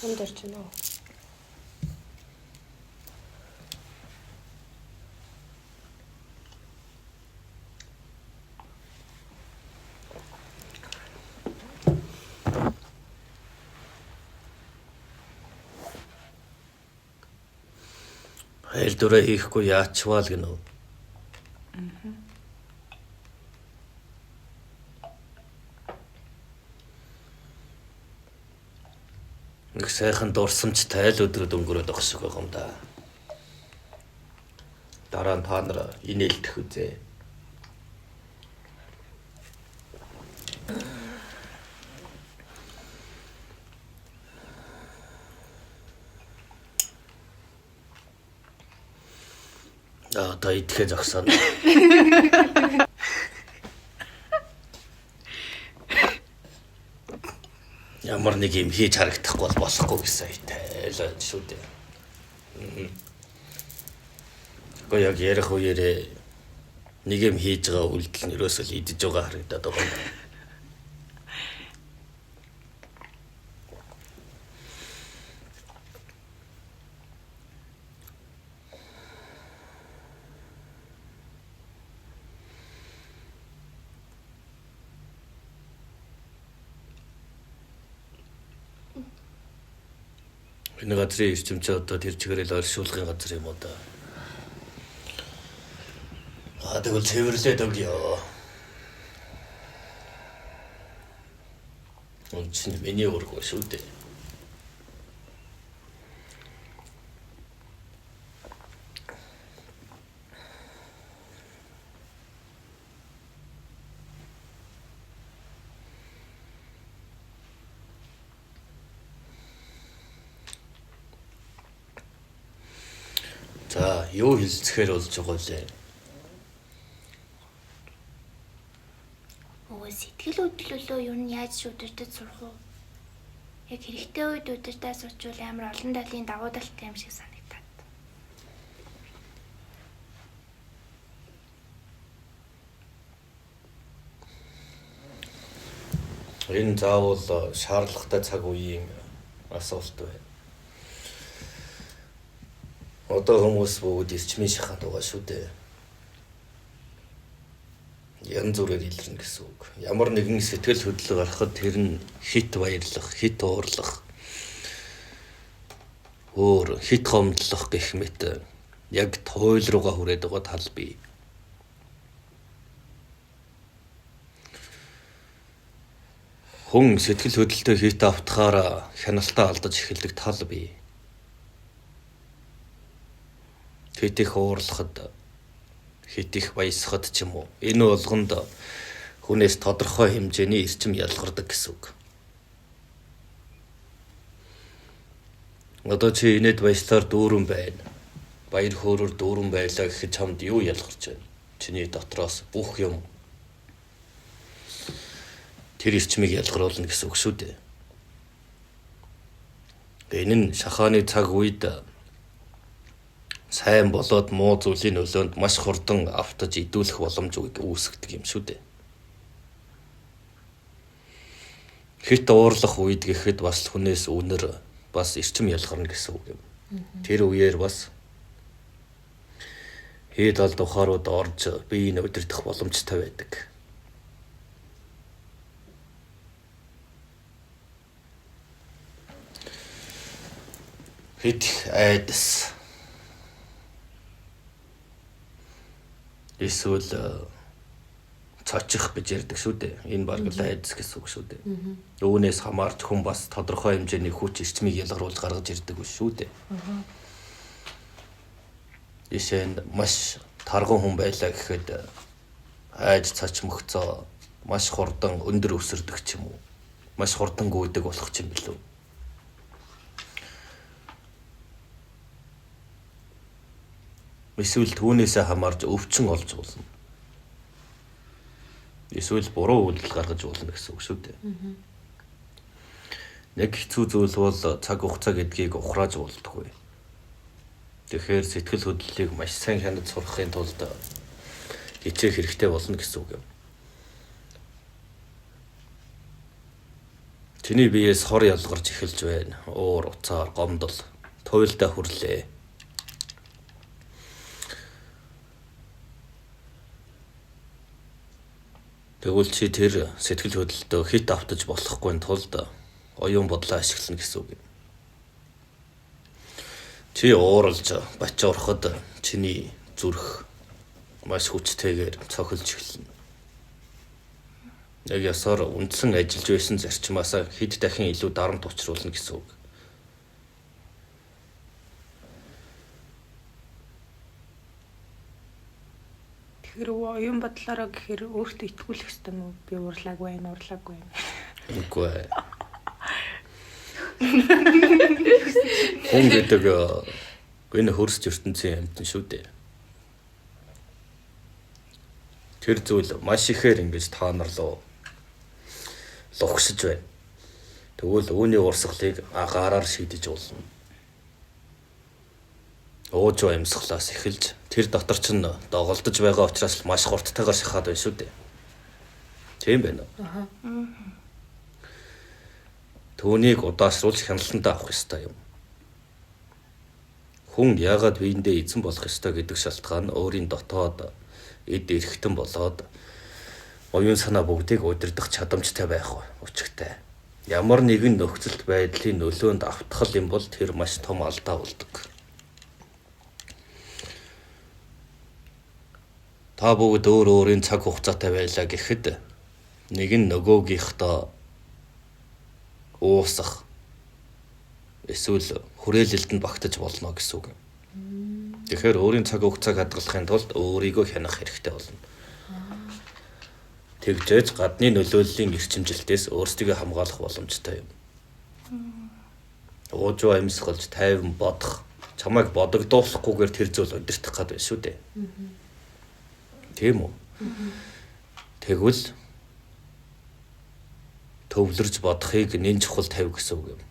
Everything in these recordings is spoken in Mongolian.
Хүнд орж байна уу? Айлдвараа хийхгүй яачваа л гэнэ үү? Нэг сайхан дурсамжтай айл өдрөд өнгөрөөд байгаа шиг байгаа юм да. Дараа нь та нар инээлдэх үзээ. Та идэхээ зогсоно. Ямар нэг юм хийж харагдахгүй бол болохгүй гэсэн айтаа л шүү дээ. Гэхдээ яг ярих үеэрээ нэг юм хийж байгаа үйлдэл нь ерөөсөө л идэж байгаа харагдаад байгаа юм байна. Энэ газрын эрчимч одоо тэр чигээрээ л оршуулгын газар юм уу да. Тэгвэл цэвэрлээд өгье. Он чинь миний ураг шүү дээ. За, юу хэлцэхээр болж байгаа вэ? Сэтгэл хөдлөлөө юу нь яаж шүдэрдэж сурах уу? Яг хэрэгтэй үед удирдаа суучихвал амар олон талын давуу талтай юм шиг санагдаад. Энэ заавал шаардлагатай цаг үеийн асуулт байна. Одоо хүмүүс бүгд эрчмийн шахаад байгаа шүү дээ. Янз бүрээр илэрнэ гэсэн үг. Ямар нэгэн сэтгэл хөдлөл гарахад тэр нь хит баярлах, хит уурлах, хит гомдлох гэх мэт яг туйл руугаа хүрээд байгаа тал бий. Хүн сэтгэл хөдлөлтөд хит автахаараа хяналтаа алдаж эхэлдэг тал бий. Хит их уурлахад, хит их баясахад ч юм уу. Энэ болгонд хүнээс тодорхой хэмжээний эрчим ялгардаг гэсэн үг. Одоо чи инээд баяслаар дүүрэн байна. Баяр хөөрөөр дүүрэн байлаа гэхэд чамд юу ялгарч байна? Чиний дотроос бүх юм тэр эрчмийг ялгаруулна гэсэн үг шүү дээ. Энэ нь шахааны цаг үед сайн болоод муу зүйлийн нөлөөнд маш хурдан автаж идүүлэх боломж үүсгдэг юм шүү дээ. Хит уурлах үед гэхэд бас хүнээс үнэр бас эрчим ялгарна гэсэн үг юм. Тэр үеэр бас хэд алд ухаарууд орж биеийг удирдах боломжтой байдаг. Хит айдас эсвэл цочих гэж ярьдаг шүү дээ. Энэ баг л айдас гэсэн үг шүү дээ. Үүнээс хамаарч хүн бас тодорхой хэмжээний хүч эрчмийг ялгаруулж гаргаж ирдэг шүү дээ. Ишэн маш тарган хүн байлаа гэхэд айд цач мөхцөө маш хурдан өндөр өсөрдөг ч юм уу. Маш хурдан гүйдэг болох ч юм билүү. Эсвэл түүнээсээ хамаарч өвчин олж болно. Эсвэл буруу үйлдэл гаргаж болно гэсэн үг шүү дээ. Нэг хэцүү зүйл бол цаг хугацаа гэдгийг ухрааж болдоггүй. Тэгэхээр сэтгэл хөдлөлийг маш сайн хянаж сурахын тулд хичээх хэрэгтэй болно гэсэн үг юм. Чиний биеэс хор ялгарч эхэлж байна. Уур уцаар гомдол туйлдаа хүрлээ. Тэгвэл чи тэр сэтгэл хөдлөлтөө хит автаж болохгүй тулд оюун бодлоо ашиглана гэсэн үг юм. Чи ууралж бачуурахад чиний зүрх маш хүчтэйгээр цохилж эхэлнэ. Яг ясаар үндсэн ажиллаж байсан зарчмаасаа хэд дахин илүү дарамт учруулна гэсэн үг. Тэгэхээр оюун бодлороо гэхээр өөртөө итгүүлэх хэрэгтэй мүү? Би уурлаагүй байна, уурлаагүй байна. Үгүй ээ. Хүн гэдэг энэ хөрс ертөнцийн амьтан шүү дээ. Тэр зүйл маш ихээр ингэж та нар руу лугсаж байна. Тэгвэл үүний урсгалыг агаараар шийдэж болно. Уужуу амьсгалаас эхэлж тэр дотор ч доголдож байгаа учраас маш хурдтайгаар шахаад байна шүү дээ. Тийм байна уу? Түүнийг удаашруулж хяналтанд авах ёстой юм. Хүн яагаад биендээ эзэн болох ёстой гэдэг шалтгаан нь өөрийн дотоод эд эрхтэн болоод оюун санаа бүгдийг удирдах чадамжтай байх учиртай. Ямар нэгэн нөхцөлт байдлын нөлөөнд автгал юм бол тэр маш том алдаа болдог. Та бүгд өөр өөрийн цаг хугацаатай байлаа гэхэд нэг нь нөгөөгийнхтөө уусах эсвэл хүрээлэлтэнд багтаж болно гэсэн үг. Тэгэхээр өөрийн цаг хугацааг хадгалахын тулд өөрийгөө хянах хэрэгтэй болно. Тэгжээж гадны нөлөөллийн эрчимжилтээс өөрсдийгөө хамгаалах боломжтой юм. Уужуу амьсгалж тайван бодох, чамайг бодогдуулахгүйгээр тэр зүйл удирдах гэдэг шүү дээ. Тийм үү? Тэгвэл төвлөрж бодохыг нэн чухал тавь гэсэн үг юм.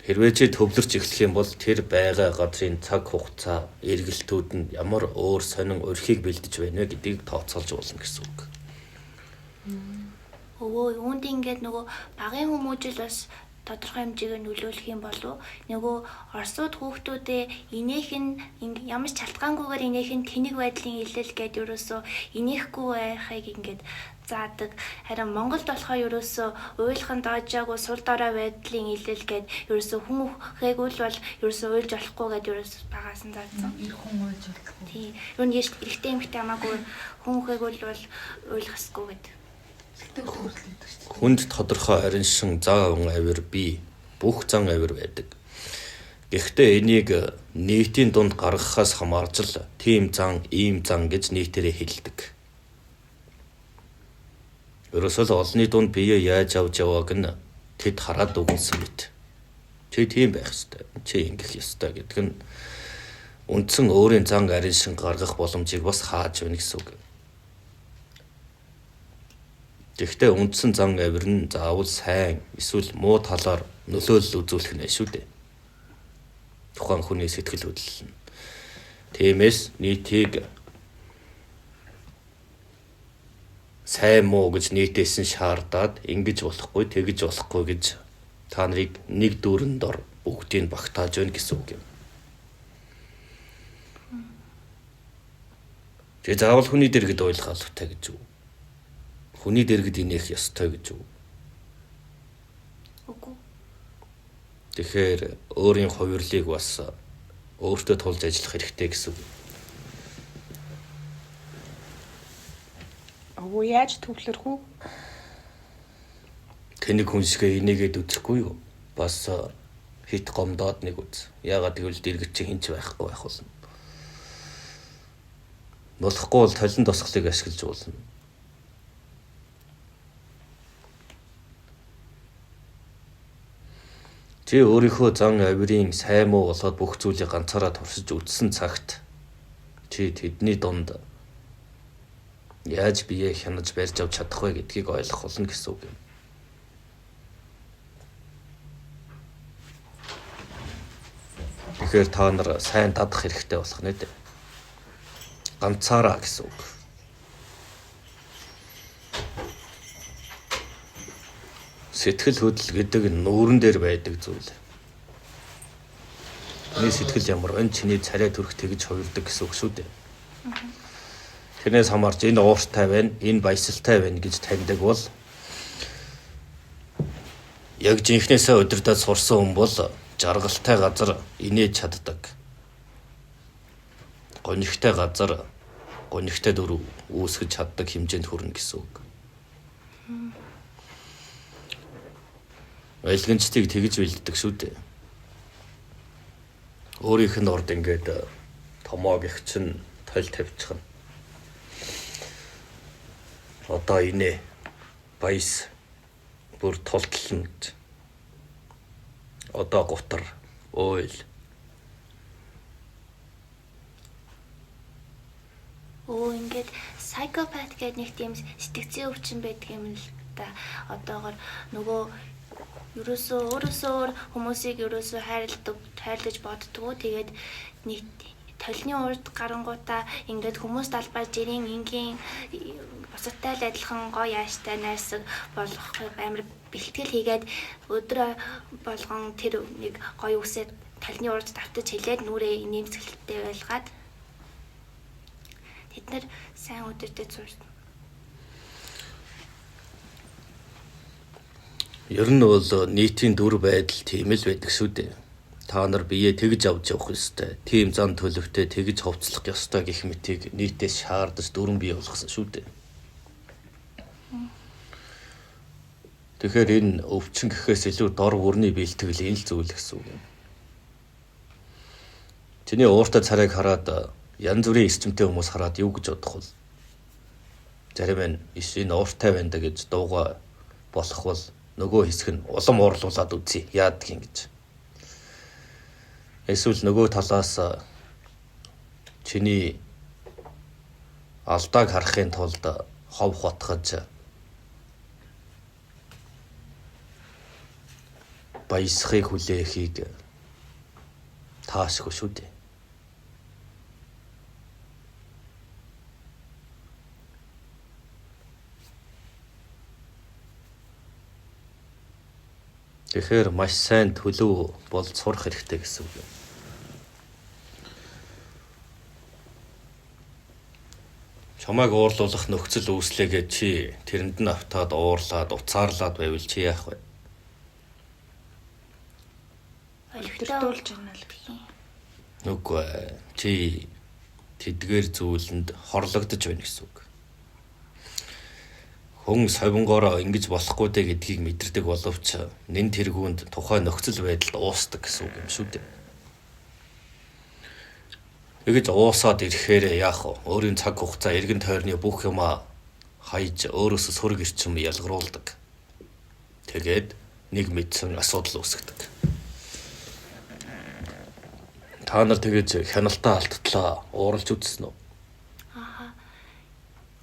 Хэрвээ чи төвлөрч эхлэх юм бол тэр байгаа газрын цаг хугацаа, эргэлтүүд нь ямар өөр сонин өрхийг бэлдэж байна вэ гэдгийг тооцоолж болно гэсэн үг. Өвөө үүнд ингээд нөгөө багын хүмүүжил бас тодорхой хэмжээгээр нөлөөлөх юм болов нөгөө Оросууд хүүхдүүдээ инээх нь ямар ч шалтгаангүйгээр инээх нь тэнэг байдлын илэл гээд ерөөсөө инехгүй байхыг ингээд заадаг. Харин Монголд болохоор ерөөсөө уйлхан доожаагүй сул дорой байдлын илэл гээд ерөөсөө хүн хөөхээгүүл бол ерөөсөө уйлж болохгүй гээд ерөөсөө багаас нь заасан. Ир хүн уйлж болохгүй. Тий. Юу нэг эрэгтэй эмэгтэй хамаагүй хүн хөөхээгүүл бол уйлах ёсгүй гэдэг. Хүнд тодорхой ариншин зан авир бий бүх зан авир байдаг. Гэхдээ энийг нийтийн дунд гаргахаас хамаарч л тийм зан, ийм зан гэж нийтээрээ хэлдэг. Ерөөсөө олонний дунд бие яаж авч явааг нь тэд хараад үгэнсэн мэт. Чи тийм байх ёстой, чи ингэх ёстой гэдэг нь үндсэн өөрийн зан ариншин гаргах боломжийг бас хааж байна гэсэн үг. Гэхдээ үндсэн зан авир нь заавал сайн эсвэл муу талаар нөлөөлөл үзүүлэх нь шүү дээ. Тухайн хүний сэтгэл хөдлөл нь. Тиймээс нийтийг сайн муу гэж нийтээс нь шаардаад ингэж болохгүй, тэгж болохгүй гэж та нарыг нэг дүүрэн дор бүгдийг багтааж байна гэсэн үг юм. Тэгээ заавал хүний дэргэд ойлгох албатай гэж үү? Хүний дэргэд инех ёстой гэж үү? Үгүй. Тэгэхээр өөрийн хувирлыг бас өөртөө тулж ажиллах хэрэгтэй гэсэн үг. Өвөө яаж төвлөрөх үү? Тэнийг хүн шигээ инээгээд үзэхгүй юу? Бас хит гомдоод нэг үз. Яагаад гэвэл дэргэд чи хинч байхгүй байх болно. Болохгүй бол талент тосголыг ашиглаж болно. Чи өөрийнхөө зан авирын сайн муу болоод бүх зүйлийг ганцаараа туршиж үзсэн цагт чи тэдний дунд яаж бие хянаж барьж авч чадах вэ гэдгийг ойлгох болно гэсэн үг юм. Тэгэхээр та нар сайн дадах хэрэгтэй болох нэ дээ. Ганцаараа гэсэн үг. Сэтгэл хөдлөл гэдэг нь нүүрэн дээр байдаг зүйл. Миний сэтгэл ямар энэ чиний царай төрх тэгж хувирдаг гэсэн үг шүү дээ. Тэрнээс хамаарч энэ ууртай байна, энэ баясгалтай байна гэж таньдаг бол яг жинхнээсээ удирдах сурсан хүн бол жаргалтай газар инээж чаддаг. Гонигтай газар гонигтай дүр үүсгэж чаддаг хэмжээнд хүрнэ гэсэн үг. Ойлгончдыг тэгж бэлддэг шүү дээ. Өөрийнх нь урд ингээд томоог их чинь тойл тавьчихна. Одоо инээ баяс бүр тултлна гэж. Одоо гутар ойл. Ингээд psychopath гэдэг нэг тийм сэтгцийн өвчин байдаг юм л да. Одоогор нөгөө ерөөсөө хүмүүсийг ерөөсөө хайрлаж боддгоо. Тэгээд нэг толны урд гарангуудаа ингээд хүмүүс талбай жирийн энгийн бусадтай л адилхан гоё яаштай найрсаг болох амар бэлтгэл хийгээд өдрөө болгон тэр нэг гоё үсээд толны урд давтаж хэлээд нүрээ нэмсгэлтэй байлгаад тэд нар сайн өдөртөд сурсан. Ер нь бол нийтийн дүр байдал тийм л байдаг шүү дээ. Та нар биеэ тэгж авч явах ёстой. Тийм зан төлөвтэй тэгж хувцлах ёстой гэх мэтийг нийтээс шаардаж дүрэн бий болгосон шүү дээ. Тэгэхээр энэ өвчин гэхээс илүү дор бүрний бэлтгэл энэ л зүйл гэсэн үг юм. Чиний ууртай царайг хараад янз бүрийн эрчимтэй хүмүүс хараад юу гэж бодох вэ? Зарим нь энэ ууртай байна да гэж дууга болох бол нөгөө хэсэг нь улам уурлуулад үзье. Яадаг юм гэж. Эсвэл нөгөө талаас чиний алдааг харахын тулд хов хотгож баясхыг хүлээхийг таашгүй шүү дээ. Тэгэхээр маш сайн төлөв болж сурах хэрэгтэй гэсэн үг юм. Чамайг уурлуулах нөхцөл үүслээгээ чи тэрэнд нь автаад уурлаад уцаарлаад байвал чи яах вэ? Өлтөлдүүлж байна л гэх юм. Үгүй чи тэдгээр зүйлэнд хорлогдож байна гэсэн үг. Хүн совингоороо ингэж болохгүй дээ гэдгийг мэдэрдэг боловч нэн тэргүүнд тухайн нөхцөл байдалд уусдаг гэсэн үг юм шүү дээ. Тэгэж уусаад ирэхээр яах вэ? Өөрийн цаг хугацаа эргэн тойрны бүх юмаа хайж өөрөөсөө сөрөг ирчим ялгаруулдаг. Тэгээд нэг мэдсэн асуудал үүсгдэг. Та нар тэгэж хяналтаа алдтлаа ууралж үзсэн үү?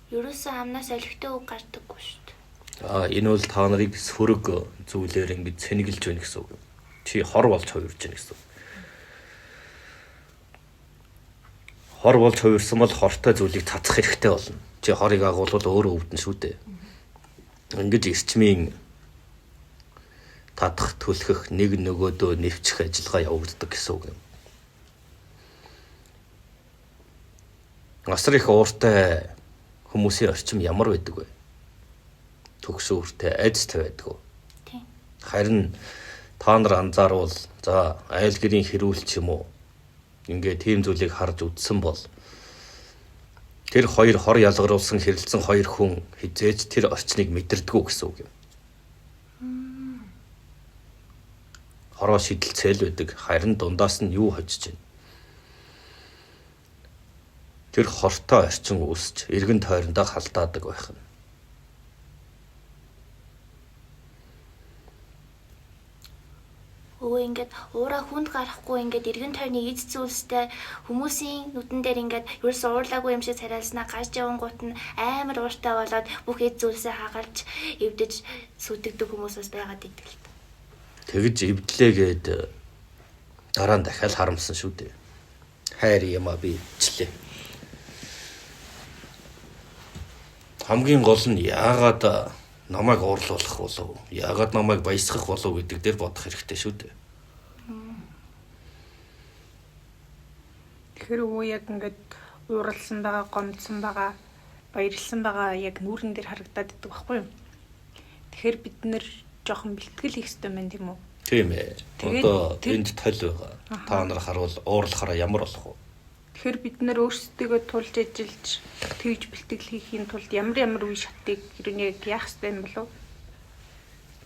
Ерөөсөө амнаас олигтой үг гардаггүй шүү дээ. Энэ бол та нарыг сөрөг зүйлээр ингэж цэнгэлж байна гэсэн үг. Чи хор болж хувирж байна гэсэн үг. Хор болж хувирсан бол хортой зүйлийг татах хэрэгтэй болно. Чи хорыг агуулвал өөрөө өвдөн шүү дээ. Ингэж эрчмийн татах, түлхэх, нэг нөгөөдөө нэвчих ажиллагаа явагддаг гэсэн үг юм. Асар их ууртай хүмүүсийн орчим ямар байдаг вэ? Төгшөөртэй, айдастай байдаг уу? Тийм. Харин та нар анзаарвал за айл гэрийн хэрүүлч юм уу? Ингээ тийм зүйлийг харж үзсэн бол тэр хоёр хор ялгаруулсан хэрэлцэн хоёр хүн хизээж тэр орчныг мэдэрдэггүй гэсэн үг юм. Хороо шидэлцээл байдаг. Харин дундаас нь юу хожиж байна? Тэр хортой орчин үүсч эргэн тойрондоо халдаадаг байх нь. Ингээд уураа хүнд гарахгүй ингээд эргэн тойрны эд зүйлстэй хүмүүсийн нүдэн дээр ингээд ерөөсөө уурлаагүй юм шиг царайлснаа гарч явангуут нь амар ууртай болоод бүх эд зүйлсээ хагалж эвдэж сүдэгдэг хүмүүс бас байгаад идэг л. Тэгж эвдлээгээд дараа нь дахиад харамсан шүү дээ. Хайр юмаа би ичлээ. Хамгийн гол нь яагаад намайг уурлуулах болов, яагаад намайг баясгах болов гэдэг дээр бодох хэрэгтэй шүү дээ. Тэгэхээр өө яг ингээд ууралсан байгаа, гомдсон байгаа, баярлсан байгаа яг нүүрэн дээр харагдаад идэг байхгүй юу? Тэгэхээр бид нэр жоохон бэлтгэл хийх хэрэгтэй байна тийм үү? Тийм ээ. Одоо энд толь байгаа. Та нар харуул уурлахаараа ямар болох вэ? Тэгэхээр бид нэр өөрсдөө тулж ажиллаж тэгж бэлтгэл хийхийн тулд ямар үе шатыг хэрэг яах хэрэгтэй юм болов?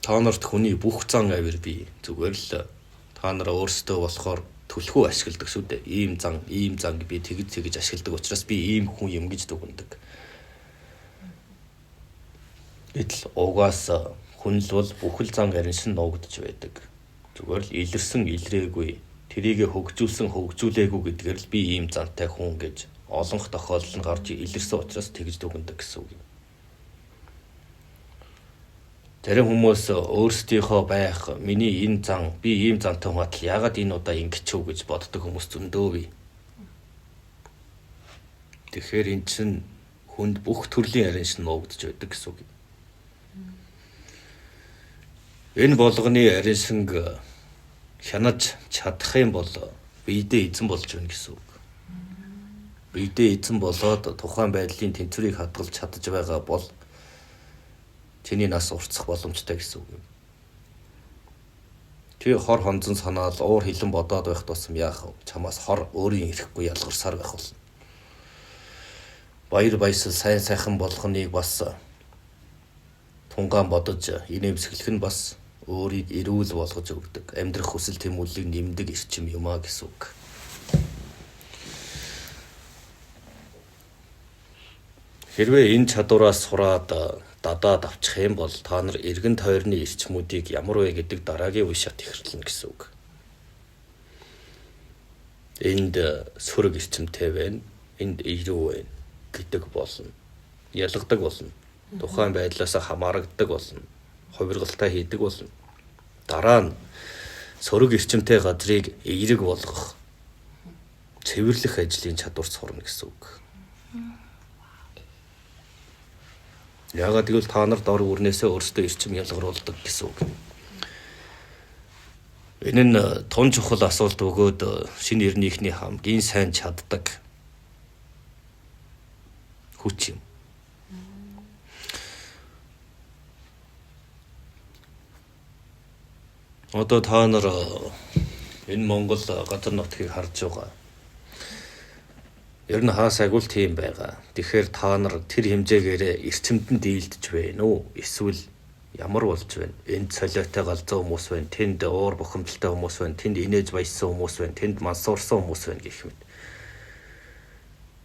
Та нарт хүний бүх зан авир бий. Зүгээр л та нараа өөрсдөө болохоор түлхүү ашигладаг шүү дээ. Ийм зан би тэгж ашигладаг учраас би ийм хүн юм гэж дүгнэдэг. Эдл угаас хүн л бол бүхэл зан ариншин нуугдж байдаг. Зүгээр л илэрсэн илрээгүй, тэрийгэ хөгжүүлээгүй гэдгээр л би ийм зантай хүн гэж олонх тохиолдол нь гарч илэрсэн учраас тэгж дүгнэдэг гэсэн үг юм. Зарим хүмүүс өөрсдийнхөө байх миний энэ зан, би ийм зантай хүн атал яагаад энэ удаа ингэчв гэж боддог хүмүүс зөндөө бий. Тэгэхээр эн чинь хүнд бүх төрлийн ариншин нуугдж байдаг гэсэн үг юм. Энэ болгоны ариншинг хянаж чадах юм бол биедээ эзэн болж байна гэсэн үг. Биедээ эзэн болоод тухайн байдлын тэнцвэрийг хадгалж чадж байгаа бол чиний нас уртсах боломжтой гэсэн үг юм. Чи хор хонзон санаал уур хилэн бодоод байх тусам яах вэ? Чамаас хор өөрийн ирэхгүй ялгарсаар байх болно. Баяр баясгал сайхан болгоныг бас тунгаан бодож инээмсэглэх нь бас өөрийг эрүүл болгож өгдөг. Амьдрах хүсэл тэмүүллийг нэмдэг эрчим юмаа гэсэн үг. Хэрвээ энэ чадвараас сураад дадаад авчих юм бол та нар эргэн тойрны эрчмүүдийг ямар вэ гэдэг дараагийн үе шат ихэрлэнэ гэсэн үг. Энд сөрөг эрчимтэй байна, энд эрүү байна гэдэг болно. Ялгадаг болно. Тухайн байдлаас хамаарагддаг болно. Хувиргалтай хийдэг болно. Дараа нь сөрөг эрчимтэй газрыг эерэг болгох, цэвэрлэх ажлын чадвар сурна гэсэн үг. Яагаад гэвэл та нар дор үрнээсээ өөрсдөө эрчим ялгаруулдаг гэсэн үг. Энэ нь тун чухал асуулт өгөөд шинэ эрнийхний хамгийн сайн чаддаг хүч юм. Одоо та нар энэ Монгол газар нутгийг харж байгаа. Ер нь хаасайг л тийм байгаа. Тэгэхээр та нар тэр хэмжээгээр эрчимтэн дийлдэж байна уу? Эсвэл ямар болж байна? Энд солиотой галзуу хүмүүс байна, тэнд уур бухимдалтай хүмүүс байна, тэнд инээж баяссан хүмүүс байна, тэнд мансуурсан хүмүүс байна гэх мэт.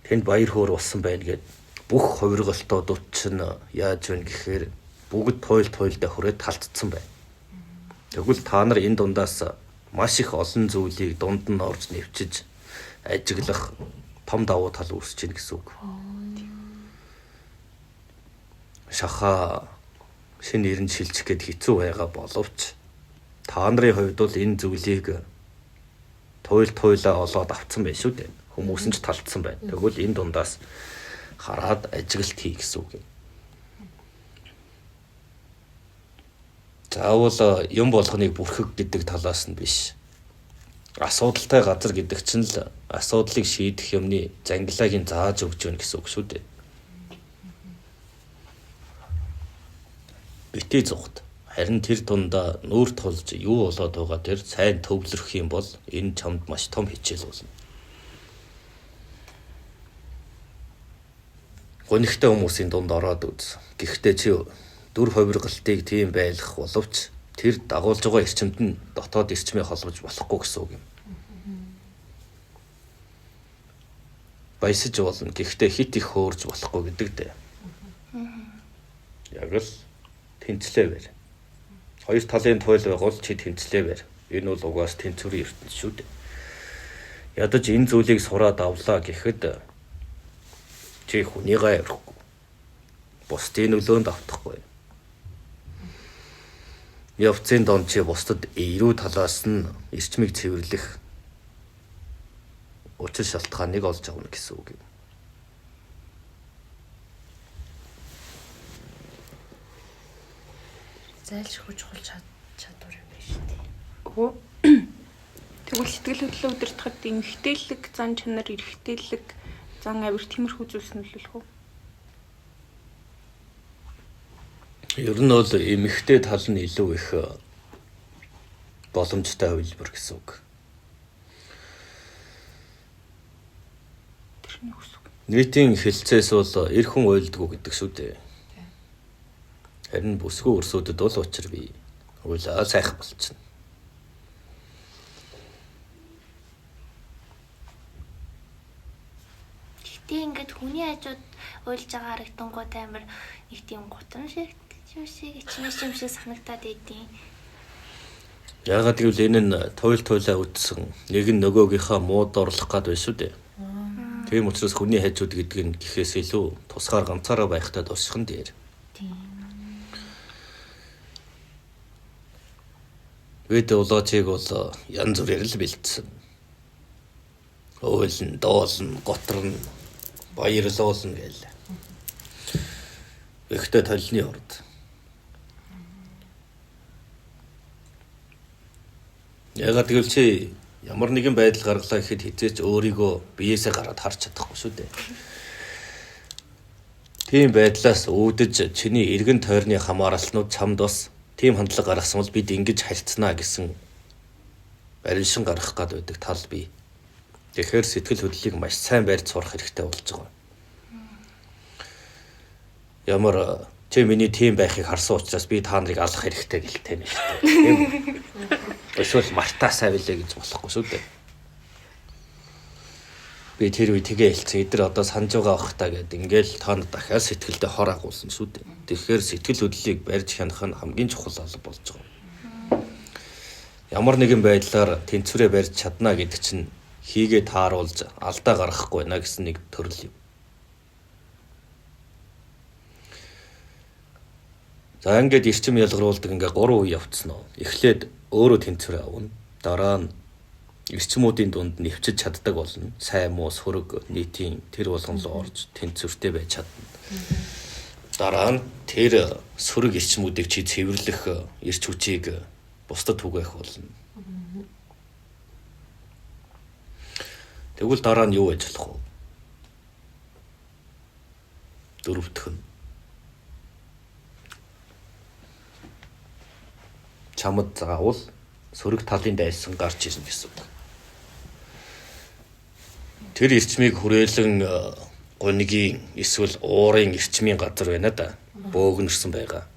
Тэнд баяр хөөр болсон байна гэд бүх хувиргалтуудууд чинь яаж байна гэхээр бүгд туйлдаа хүрээд талцсан байна. Тэгвэл та нар энэ дундаас маш их олон зүйлийг дунд нь орж нэвчиж ажиглах том давуу тал үүсэж байна гэсэн үг. Шаха шинэ эрен шилжих гээд хэцүү байгаа боловч та нарын хувьд бол энэ зүйлийг туйлаа олоод авцсан байх шүү дээ. Хүмүүс нь ч талцсан байна. Тэгвэл энэ дундаас хараад ажиглалт хий гэсэн үг юм. Заавал юм болгоныг бүрхэг гэдэг талаас нь биш. Асуудалтай газар гэдэг чинь л асуудлыг шийдэх юмны зангилааг нь зааж өгч байна гэсэн үг шүү дээ. Битээ зүгт. Харин тэр тундаа нүүр тулж юу болоод байгаа тэр сайн төвлөрөх юм бол энэ чамд маш том хичээл болно. Гонигтай хүмүүсийн дунд ороод үз. Гэхдээ чи дүр хувиргалтыг тийм байлгах боловч тэр дагуулж байгаа эрчимд нь дотоод эрчмээ холбож болохгүй гэсэн үг юм. Баясаж болно. Гэхдээ хит их хөөрж болохгүй гэдэг дээ. Яг л тэнцлээ бэр. Хоёр талын туйл байгуул чи тэнцлээ бэр. Энэ бол угаас тэнцвэрийн ертөнц шүү дээ. Ядаж энэ зүйлийг сураад авлаа гэхэд чи хүнийгээ аврахгүй. Бусдын нөлөөнд автахгүй. Явцын донд чи бусдад эрүү талаас нь эрчмийг цэвэрлэх учир шалтгааныг олж авна гэсэн үг юм. зайлшгүй чухал чадвар юм байна шүү дээ. Өө. Тэгвэл сэтгэл хөдлөлөө удирдахад эмгтээлэг, зан чанар, эрэгтэйлэг, зан авир тиймэрхүү зүйлс нөлөөлөх үү? Ер нь бол эмэгтэй тал нь илүү их боломжтой хувилбар гэсэн үг. Тэрний үсэг. Нийтийн хэлцээс бол эр хүн уйлдгүй гэдэг шүү дээ. Харин бүсгүй өрсөдөд бол учир бий. Уйлаа сайхан болчихно. Гэтэ ингээд хүний хажууд уйлж байгаа харагдангууд амар нэг тийм гутам шиг ичмэш юм шиг санагдаад байдیں۔ Яагаад гэвэл энэ нь туйлаа үтсэн нэг нь нөгөөгийнхаа мууд орлох гад байна шүү дээ. Тийм учраас хүний хажууд гэдэг нь гэхээс илүү тусгаар ганцаараа байхтай дуусхан дээр. Бид улаачиг бол янз бүрээр л бэлдсэн. Ойлн, доолн, готрн, баярлуулна гээл. Ихтэй толны урд. Ягаад гэвэл чи ямар нэгэн байдал гаргалаа гэхэд хизээч өөрийгөө биеэсээ гараад харж чадахгүй шүү дээ. Тийм байдлаас үүдэж чиний эргэн тойрны хамааралснууд чамд бас тийм хандлага гаргасан бол бид ингэж харьцнаа гэсэн барилшин гаргах гад байдаг тал бий. Тэгэхээр сэтгэл хөдлөлийг маш сайн барьж сурах хэрэгтэй болж байгаа. Ямар чи миний тийм байхыг харсан учраас би та нарыг алах хэрэгтэй гэлтэй нэ шүү дээ. Эсвэл мартаасаа билээ гэж болохгүй шүү дээ. Би тэр үе тэгээ хэлсэн. Эдгээр одоо санаж байгаа бах та гэд ингээл та нар дахиад сэтгэлдээ хор агуулсан шүү дээ. Тэгэхээр сэтгэл хөдлөлийг барьж хянах нь хамгийн чухал алба болж байгаа. Ямар нэгэн байдлаар тэнцвэрээ барьж чадна гэдэг чинь хийгээ тааруулж алдаа гаргахгүй байна гэсэн нэг төрөл юм. За ингээд эрчим ялгаруулдаг ингээ 3 үе явцсан нь. Эхлээд өөрөө тэнцвэрээ авна. Дараа нь эрчмүүдийн дунд нэвчиж чаддаг болно. Сайн муу сөрөг нийтийн тэр болгон руу орж тэнцвэртэй байж чадна. Дараа нь тэр сөрөг эрчмүүдийг чи цэвэрлэх эрч хүчийг бусдад түгээх болно. Тэгвэл дараа нь юу байж болох вэ? Дөрөвдөх нь чамд заавал сөрөг талын дайсан гарч ирнэ гэсэн үг. Тэр эрчмийг хүрээлэн гонигийн эсвэл уурын эрчмийн газар байна да. Бөөгнөрсөн байгаа.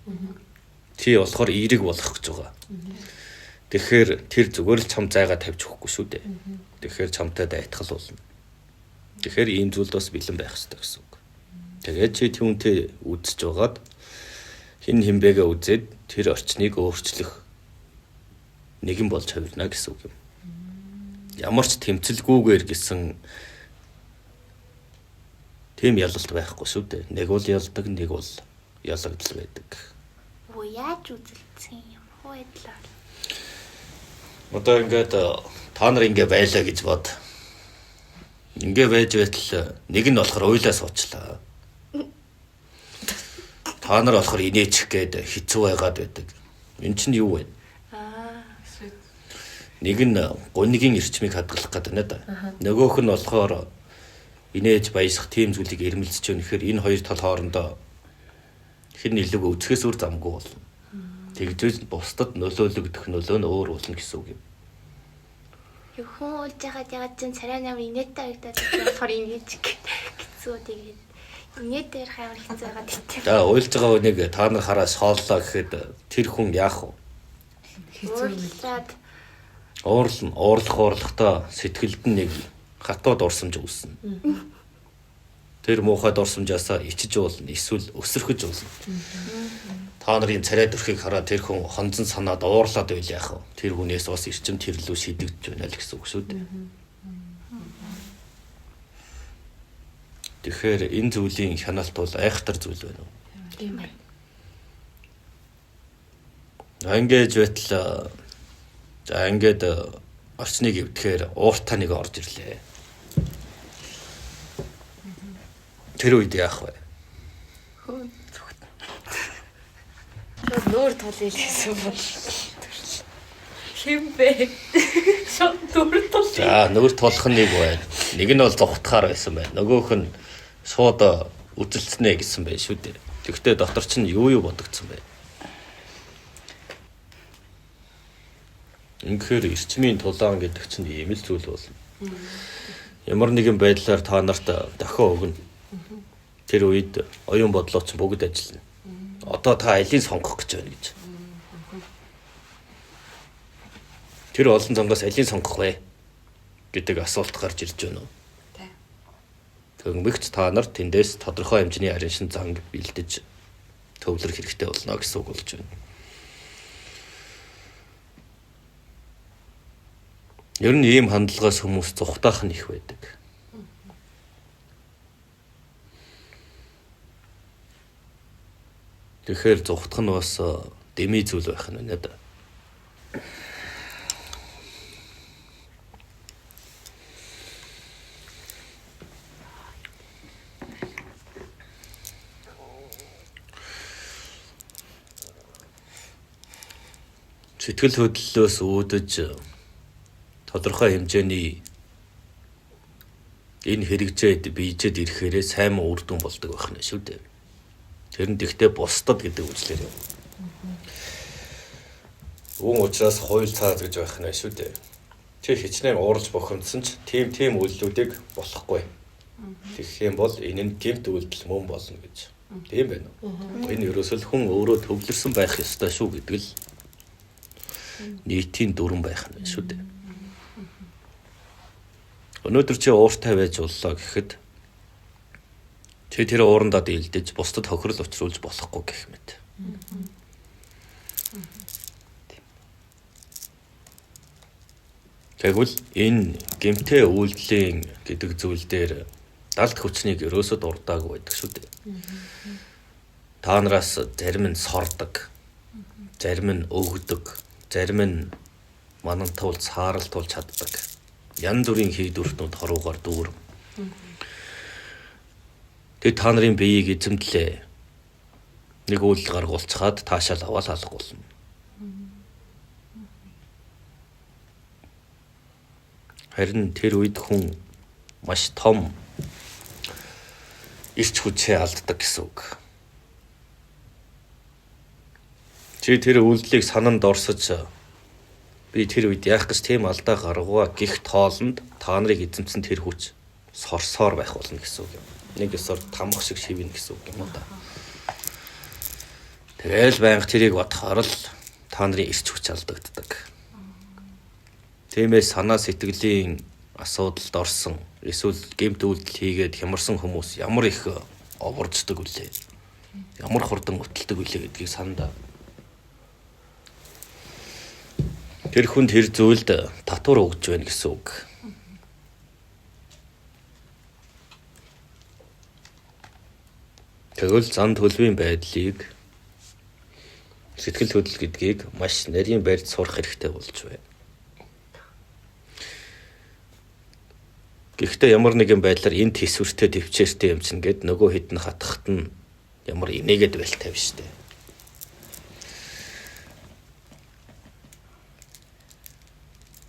Тий болохоор эерэг болох гэж байгаа. Тэгэхээр тэр зүгээр л чам зайгаа тавьж өгөхгүй шүү дээ. Тэгэхээр чамтай дайтгал болно. Тэгэхээр ийм зүйлд бас бэлэн байх хэрэгтэй гэсэн үг. Тэгээд чи түүнтэй үзэж байгаад хин химбэгээ үзээд тэр орчныг өөрчлөх нэгэн болж хувирна гэсэн үг юм. Ямар ч тэмцэлгүйгээр гэсэн тийм ялалт байхгүй шүү дээ. Нэг бол ялдаг, нэг бол ялагдал байдаг. Оо яаж үзэлцсэн юм хөө байдлаар. Одоо ингээд та нар ингэ байлаа гэж бод. Ингээ байж байтал нэг нь болохоор уйлаа суучлаа. Та нар болохоор инээчих гээд хэцүү байгаад байдаг. Энд чинь юу вэ? Нэг нь гонигийн эрчмийг хадгалах гэдэг нэ да. Нөгөөх нь болохоор инээж баясах тийм зүйлийг эрмэлзэж өгнө. Тэгэхээр энэ хоёр тал хоорондоо хэн илүү үзэхээс өөр замгүй болно. Тэгжээс бусдад нөлөөлөгдөх нөлөө нь өөр болно гэсэн үг юм. Хүн уйлж байгаад ягаад ч царай намар инээтэй харагдаад болохоор инээж гэсэн тэгээд инээд ярих амар хэцүү байгаад итгэв. За уйлж байгаа хүнийг та нар хараа шооллоо гэхэд тэр хүн яах вэ? Хэцүү Уурлахтаа сэтгэлд нь нэг хатууд урсамж үүснэ. Тэр муухай дурсамжаасаа ичиж уулна, эсвэл өсөрхөж уулна. Та нарын царай дөрхийг хараад тэр хүн хонзон санаад уурлаад байл яах вэ? Тэр хүнээс бас эрчим тэрлүү шийдэгдэж байна л гэсэн үг шүү дээ. Тэгэхээр энэ зүйлийн хяналт бол айхтар зүйл байна уу? Тийм байна. Ангиж байтал за ингээд орчныг өвдөхээр ууртаа нэг орж ирлээ. Тэр үед яах вэ? Нүүр тул хэлсэн бол. Хэмбэ. Шот нүүр тул. За нүүр тулах нь нэг байна. Нэг нь бол зогтохоор байсан байна. Нөгөөх нь шууд үзэлцнэ гэсэн байх шүү дээ. Тэгвэл дотор чинь юу бодогдсон бэ? Инхээр эрчмийн тулаан гэдэг чинь ийм л зүйл болно. Ямар нэгэн байдлаар та нарт дахин өгнө. Тэр үед оюун бодлоо чинь бүгд ажиллана. Одоо та алийг сонгох гэж байна гэж. Тэр олон зангаас алийг сонгох вэ гэдэг асуулт гарч ирж байна уу? Тэгмэгч та нар тэндээс тодорхой хэмжээний арин шин занг бэлдэж төвлөр хэрэгтэй болно гэсэн үг болж байна. Ер нь ийм хандлагаас хүмүүс зүхтаах нь их байдаг. Тэгэхээр зүхтах нь бас дэмий зүйл байх нь надад. Сэтгэл хөдлөлөөс үүдэж тодорхой хэмжээний энэ хэрэгжээд бийжэд ирэхээрээ сайн үр дүн болдог байх нь шүү дээ. Тэр нь тэгтээ бусдад гэдэг үгслэр юм. Үүн учраас хууль цаад гэж байх нь шүү дээ. Чи хичнээн уурж бохомдсон ч тийм үйлдэлүүдийг болохгүй. Тэгэх юм бол энэ нь гэмт үйлдэл мөн болно гэж. Тийм байна уу? Энэ ерөөсөл хүн өөрөө төвлөрсөн байх ёстой шүү гэдэг л нийтийн дүрэн байх нь шүү дээ. Өнөөдөр чи ууртай байж боллоо гэхэд чи тэр уурандаа дийлдэж бусдад хохирол учруулж болохгүй гэх мэт. Тэгвэл энэ гэмтэй үйлдэлийн гэдэг зүйл дээр далд хүчнийг ерөөсөд урдаагүй байдаг шүү дээ. Та нараас зарим нь сордог, зарим нь өгдөг, зарим нь манантуул цааралтуулж чаддаг. Янз бүрийн хийдвэртнүүд хоруугаар дүүрэн. Тэг та нарын биеийг эзэмдлээ. Нэг үйлдэл гаргуулцгаад таашаал аваад алга болно. Харин тэр үед хүн маш том ирч хүчээ алддаг гэсэн үг. Чи тэр үйлдэлийг сананд орсож би тэр үед яах гэж тийм алдаа гаргаваа гих тоолонд та нарыг эзэмсэн тэр хүч сорсоор байх болно гэсэн үг юм. Нэг ёсоор тамх шиг шивнэ гэсэн үг юм да. Тэгэл байнга тэрийг бодохоор л та нарын ирч хүч алдагддаг. Тиймээс санаа сэтгэлийн асуудалд орсон эсвэл гэмт үйлдэл хийгээд хямарсан хүмүүс ямар их оворждог үлээ. Ямар хурдан өтөлдөг үлээ гэдгийг сандаа. Тэр хүн тэр зүйлд татвар өгж байна гэсэн үг. Тэгвэл зан төлөвийн байдлыг сэтгэл хөдлөл гэдгийг маш нарийн барьж сурах хэрэгтэй болж байна. Гэхдээ ямар нэгэн байдлаар энэ төсвөртэй төвчээртэй юм чинь гэд нөгөө хэд нь хатахт нь ямар инээгээд байлтай биш үү?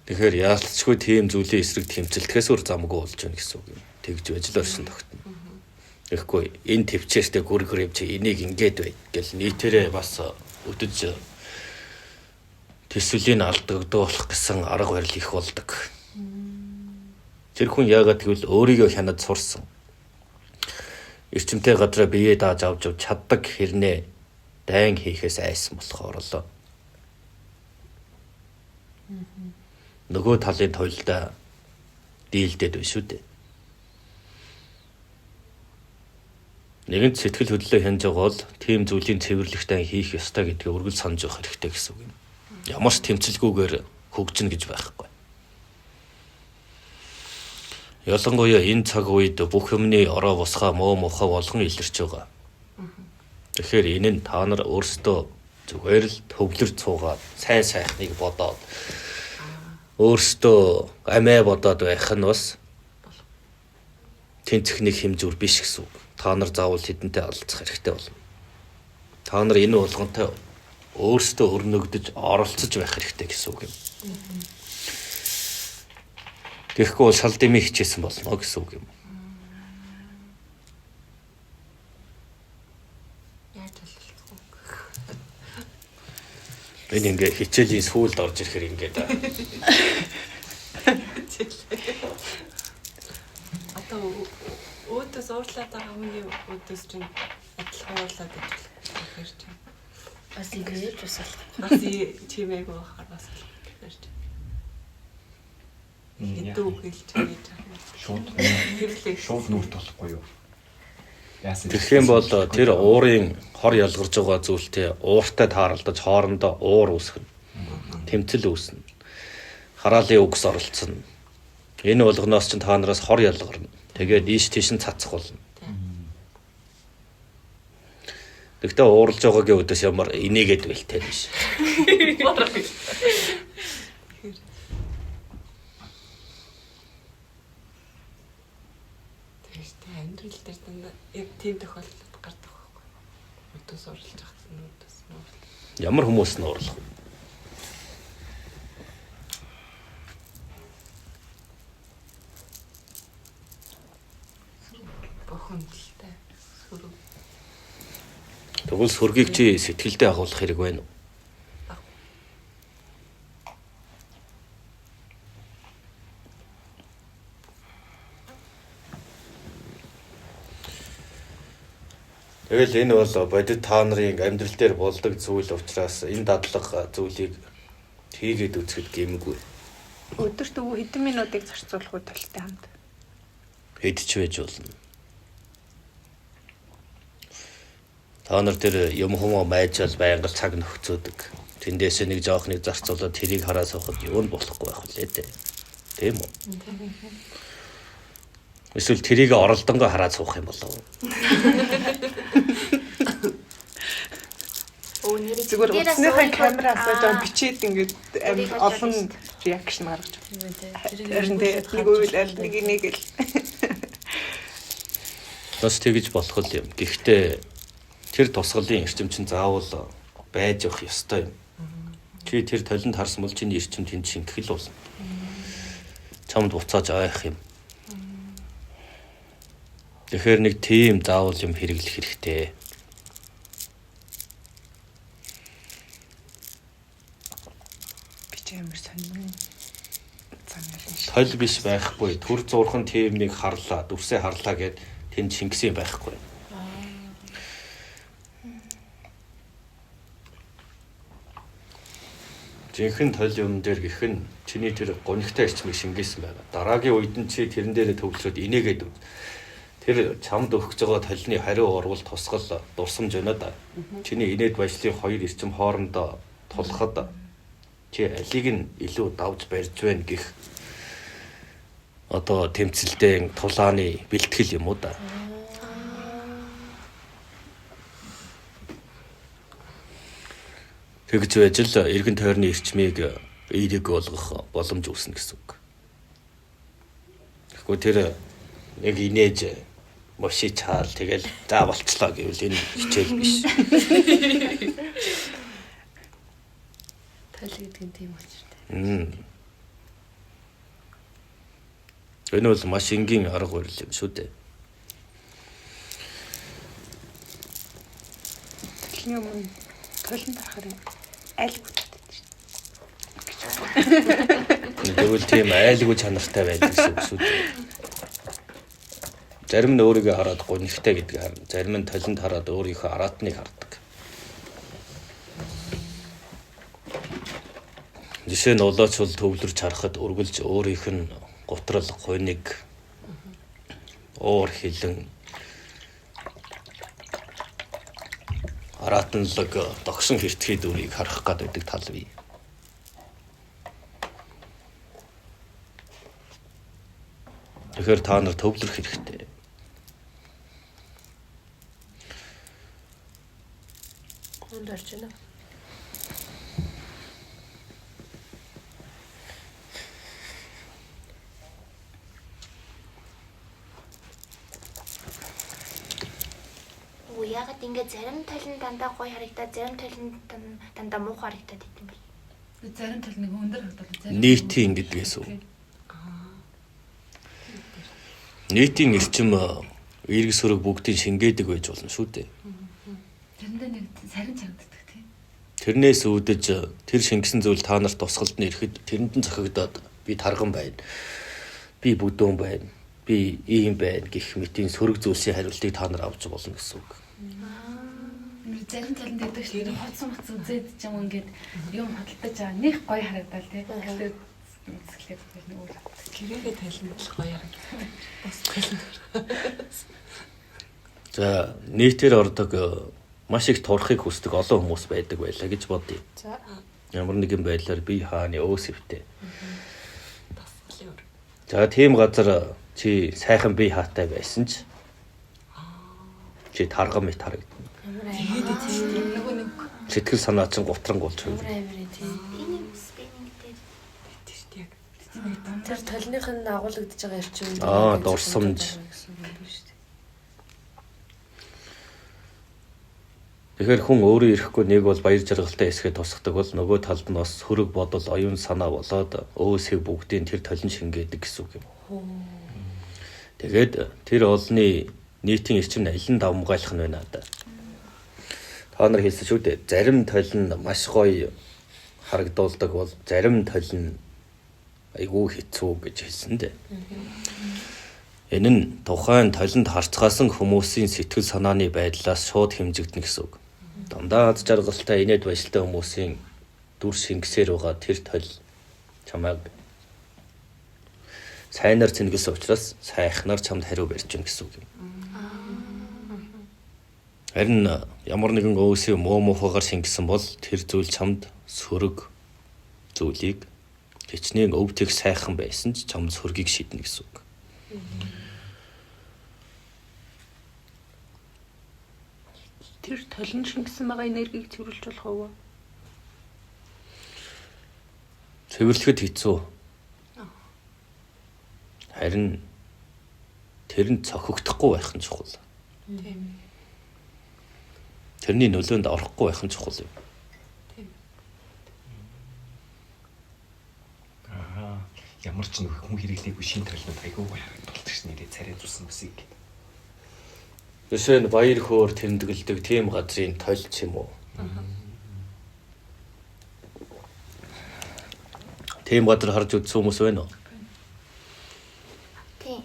Тэгэхээр яалтчгүй тийм зүйлийн эсрэг тэмцэлтгэхээс өөр замгүй болж байна гэсэн үг юм. Тэгж ажил оршин тогтно. Тэгэхгүй энэ төвчээртэй гүргэр юм чи энийг ингээд бай гэл нийтээрээ бас өдөж төсвөлийн алдагдуулах гэсэн арга барил их болдог. Тэр хүн яагаад гэвэл өөрийгөө хянаж сурсан. Эрчимтэй газараа биеэ дааж авч чаддаг хэрнээ дайн хийхээс айсан болохоор л нөгөө талын тойлдоо дийлдэд биш үү? Нэгэнт сэтгэл хөдлөлөө хянаж байгаа бол тийм зүйлийн цэвэрлэгтэй хийх ёстой гэдгийг үргэлж санаж явах хэрэгтэй гэсэн үг юм. Ямар ч тэмцэлгүйгээр хөгжинэ гэж байхгүй. Ялангуяа энэ цаг үед бүх юмны ороо босгоо муу мухаа болгон илэрч байгаа. Тэгэхээр энэ нь та нар өөрсдөө зүгээр л төвлөр цуугаад сайн сайхныг бодоод өөрсдөө амиа бодоод байх нь бас тэнцэхний хэмжүүр биш гэсэн үг. Та нар заавал тэдэнтэй алцах хэрэгтэй болно. Та нар энэ болгонтой өөрсдөө өрнөгдөж оролцож байх хэрэгтэй гэсэн үг юм. Тэгэхгүй бол шал дэмий хичээсэн болно гэсэн үг юм. Яаж болчихсон бэ? Энэ ингээ хичээлийн сүүлд орж ирэхээр ингээд Одоо өөдөөс уурлаад байгаа хүний өөдөөс чинь адилхан уурлаад ажиллах чинь. Бас ингэж бас Бас чимээгүй байхаар бас гэхээр чинь. Хэдүү хэлж хийж байгаа. Шууд нүрт болохгүй юу? тэгэх юм бол тэр уурын хор ялгарж байгаа зүйлтэй ууртай тааралдаж хоорондоо уур үүсгэнэ. Тэмцэл үүснэ. Хараалын үгс оролцсон. Энэ болгоноос чинь та нараас хор ялгарна. Тэгээд ийш тийш нь цацах болно. Тэгтээ ууралж байгаагийн өдөөс ямар инээгээд бэлтэй биш. Амьдрал дээр дандаа яг тийм тохиолдолд гардаг байхгүй. Өдөөс урлаж байгаа нь өдөөс нуурлах. Ямар хүмүүс нь уурлах вэ? Бохомдолтой. Сүрэг. Тэгвэл сүргийг чи сэтгэлдээ агуулах хэрэг байна уу? Тэгэл энэ бол бодит та нарын амьдрал дээр болдог зүйл учраас энэ дадлага зүйлийг хийгээд үзэхэд гэмгүй. Өдөрт өвөө хэдэн минутыг зарцуулах уу толтой хамт. Хэдч байж болно. Та нар тэр юм хүмүүс майжаал байнга цаг нөхцөөдөг. Тэндээс нэг жоохныг зарцуулаад тэрийг хараа сухад юу нь болохгүй байх үлээ дээ. Тийм үү? Эсвэл тэрийг оролдонгоо хараа суух юм болов уу? Зүгээр утасныхаа камераасаа жоо бичээд ингээд олон реакшн гаргаж байна. Харин нэг үйл нэг нэг л. Бас тэгж болох юм. Гэхдээ тэр тусгалын эрчим чинь заавал байж явах ёстой юм. Чи тэр толинд харсан бол чиний эрчим тэнд шингэх л болно. Чамд буцааж авах юм. Тэгэхээр нэг тийм заавал юм хэрэглэх хэрэгтэй. Ямар сонирхол Толь биш байхгүй. Төр зурхан тимийг харлаа, дүрсээ харлаа гэд тэнд шингэсэн байхгүй. Жинхэнэ толь юм дээр гэх нь чиний тэр гонигтай эрчмийг шингээсэн байна. Дараагийн үед нь чи тэрэн дээрээ төвлөрөөд инээгээд тэр чамд өгч байгаа толины хариу урвал тусгал дурсамж байна да. Чиний инээд бажлын хоёр эрчим хоорондоо тулахад чи алиг нь илүү давж барьж байна гэх одоо тэмцэлтэй тулааны бэлтгэл юм уу да. Тэгж байж л эргэн тойрны эрчмийг эерэг болгох боломж үүснэ гэсэн үг. Тэгэхгүй тэр нэг инээж моши чаал тэгэл за болчлоо гэвэл энэ хичээл биш. Тал гэдэг нь тийм учраас. Энэ бол маш энгийн арга барил юм шүү дээ. Төлний өмнө толон тарахаар аль бүтээдэг шүү. Тэгвэл тийм айлгүй чанартай байдаг гэсэн үг шүү дээ. Зарим нь өөрийгөө хараад гонигтай гэдгийг харна. Зарим нь толинд хараад өөрийнхөө араатныг хардаг. Жишээ нь улаач бол төвлөрч харахад үргэлж өөрийнх нь гутрал гониг уур хилэн араатнлаг догшин хэртгэхэд өөрийг харах гэдэг тал бий. Тэгэхээр та нар төвлөрөх хэрэгтэй. Хонд орж байна. Яагаад ингэ зарим талын дандаа гоё харагдаад зарим талын дандаа муухай харагдаад идэв юм бол. Зарим тал нэг өндөр харагдал. Нийтийн гэдгээс үү. Нийтийн эрчим эрг сөрөг бүгдийн шингээдэг байж болно шүү дээ. Тэрэндээ нэг сарин чагаддаг тийм. Тэрнээс үүдэж тэр шингэсэн зүйл та нарт тусгалд нь ирэхэд тэрэнд нь зохигдоод би тарган байна. Би бүдүүн байна. Би ийм байна гэх мэтийн сөрөг зүйлсийн хариултыг та нар авч болно гэсэн үг. Зарим талд гэдэг чинь хоцсон үзээд ч юм ингээд юм хадгалж байгаа нэг гоё харагдал тийм. Тэгэхээр үзэсгэлээд нэг өөр. Гэрээгээ тайлна бол гоё харагдав. Бас тайлна. За нийтээр ордог маш их турахыг хүсдэг олон хүмүүс байдаг байлаа гэж бодъё. За Ямар нэгэн байдлаар би хааны өөсөвтэй. тасгалын өр. За тийм газар чи сайхан бие хаатай байсан ч чи тарган мэт харагдана. Нөгөө нэг Сэтгэл санаа чинь гутрангуулж байна. Спиннинг дээр Тэрт яг Тэр толных нь агуулгадж байгаа эрчим. Дурсамж. Тэгэхээр хүн өөрөө ирэхгүй нэг бол баяр жаргалтай эсгээ тусгадаг бол нөгөө талд нь бас хөрөг бодол, оюун санаа болоод өөсөө бүгдийн тэр толин шингээдэг гэсэн үг юм. Тэгээд тэр олны нийтийн эрчим нь аль нь давмгайлах нь байна да. Та нар хэлсэн шүү дээ. Зарим толин маш гоё харагдуулдаг бол зарим толин айгүй хэцүү гэж хэлсэн дээ. Энэ нь тухайн толинд харцгаасан хүмүүсийн сэтгэл санааны байдлаас шууд хэмжигдэнэ гэсэн үг. Дандаа аз жаргалтай инээд баялтай хүмүүсийн дүр шингэсээр байгаа тэр толь чамайг сайнаар цэнгэлсэн учраас сайхнаар чамд хариу барьж гин гэсэн үг юм. Харин ямар нэгэн өөсөө муухайгаар шингэсэн бол тэр зүйл чамд сөрөг зүйлийг хичнээн өвдөх сайхан байсан ч чамд сөргийг шийднэ гэсэн үг. Тэр толин шингэсэн байгаа энергийг цэвэрлж болох уу? Цэвэрлэхэд хэцүү. Харин тэрэнд цохигдохгүй байх нь чухал. тийм. Тэрний нөлөөнд орохгүй байх нь чухал юм. Ямар ч нэг хүн хэрэглээгүй шин толинд айгүй харагдуулдаг ш нэрээ царай зурсан бүсийг. Жишээ нь баяр хөөр тэмдэглэдэг тийм газрын толь ч юм уу. Тийм газар харж үзсэн хүмүүс байна уу? тийм.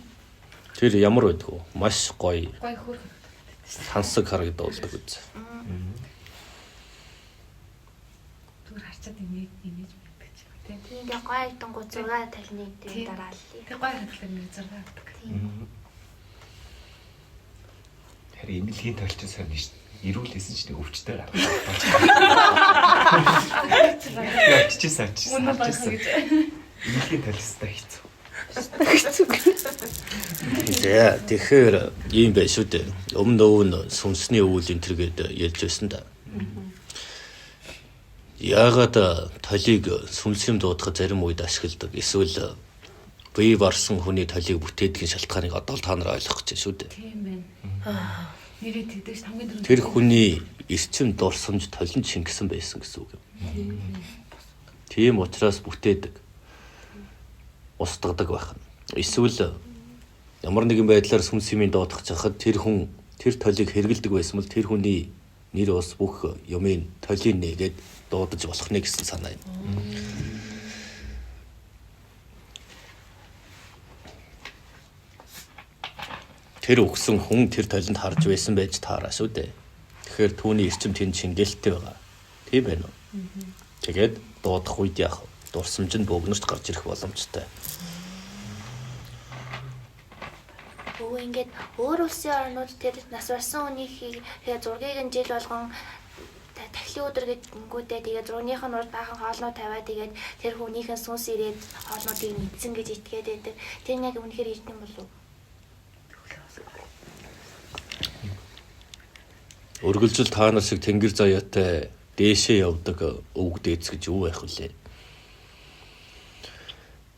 Тэр ямар байдаг вэ? Маш гоё, гоё хөр. тансаг харагдуулдаг үз. Түр харчаад инээж мэддэг ч юм тийм. Тийм дээ гоё айтангууд 6 талныг дээр дарааллаа. Тэг гоё харагдал нэг зураг авдаг. Харин эмнэлгийн толчин сонь ш. Ирүүлсэн ч нэг өвчтэй гаргаж. Яччихсан ч. Үнэн байх гэж. Эмнэлгийн толистай хэцүү. Тэгэхээр ийм байх шүү дээ. Өмнө сүнсний өвөл энэ төргээд ярьж байсан да. Яагаад толийг сүнсийн дуудахад зарим үед ашигладаг? Эсвэл бие барсан хүний толийг бүтээдгийн шалтгааныг одоо л та нар ойлгох гэж шүү дээ. Тийм байна. Нэрээ тэгдэж хамгийн түрүүнд Тэр хүний эрчим дурсамж толинд шингэсэн байсан гэсэн үг юм. Тийм учраас бүтээдэг. Устгадаг байх нь. Эсвэл ямар нэгэн байдлаар сүнс юмын доодох чахад тэр хүн тэр толийг хэргэлдэг байсан бол тэр хүний нэр ус бүх юмын толийг нээгээд дуудаж болох нэ гэсэн санаа юм. Тэр өгсөн хүн тэр толинд харж байсан байж таараа шүү дээ. Тэгэхээр түүний эрчим тэнд шингээлттэй байгаа. Тийм байна уу? Тэгээд дуудах үед яах вэ? Дурсамж нь бөгнөрт гарч ирэх боломжтой. Өө ингээд өөр улсын орнууд тэр нас барсан хүнийхээ зургийг нь жил болгон тахлын өдөр гэдгүүтээ тэгээд зургийнхаа урд баахан хоолноо тавиад тэгээд тэр хүнийхэн сүнс ирээд хоолнуудыг мэдсэн гэж итгээд байдаг. Тэр яг үнэхээр ийдэн болов уу? Өргөлжил та нар шиг тэнгэр заяатай дээшээ явдаг өвөг дээдс гэж юу байх вүлээ?